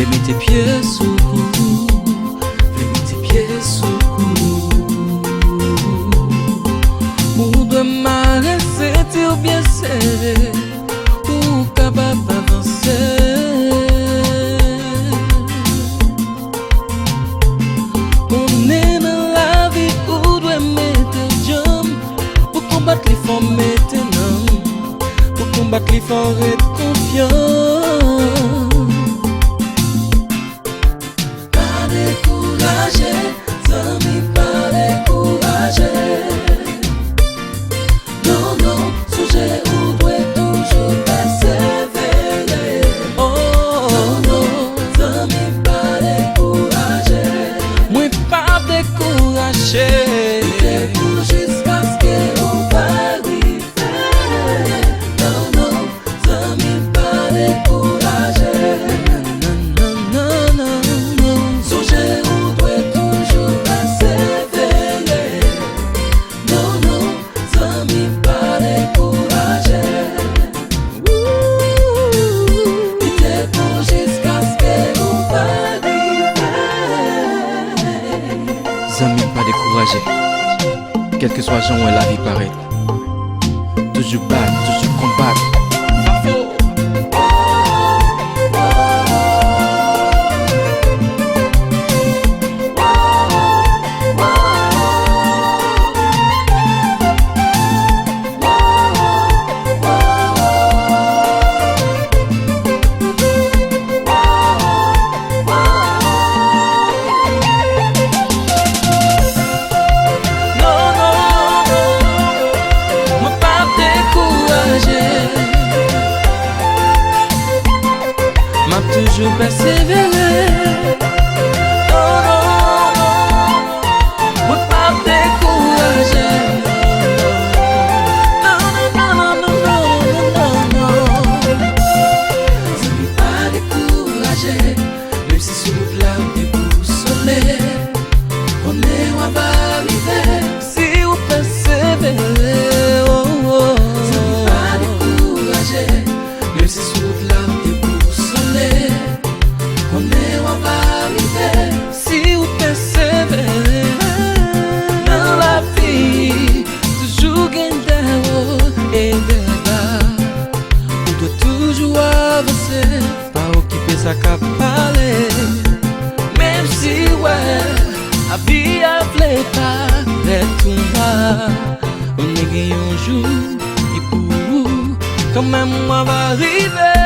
Fais mettre tes pieds sous cou, fais mettre tes pieds sous cou. Ou de m'arrêter, t'es bien serré, ou capable d'avancer. On est dans la vie où doit mettre jambes pour combattre les formes maintenant, pour combattre les formes être confiant. Pas décourager, zanmim, pas décourager. Non, non, sujet où doit toujours persévérer. Oh, non, non, zanmim, pas décourager. Moi pas décourager. Debout jusqu'à ce qu'on va arriver. Non, non, zanmim, pas décourager. Non, non, non, non. Sujet où doit toujours persévérer. Non, non, zanmim, pas décourager. Debout jusqu'à ce qu'on va arriver. Zanmim, pas découragé. Quel que soit genre où la vie paraît, toujours battre, toujours combattre. M'a toujours persévéré. Oh non, moi pas découragé. Non, non, non, non, non, non, non. Zanmim, pas découragé. Même si sur le plat t'es boussolé, on est où on va arriver. Si on persévère, oh oh. Zanmim, pas découragé. Même si sur le plat on est où on va arriver. Si vous persévérez dans la vie, toujours gagner des hauts et des bas. On doit toujours avancer, pas occuper sa capacité. Même si ouais, la vie a plaît pas retourner. On est gagné un jour et pour quand même on va arriver.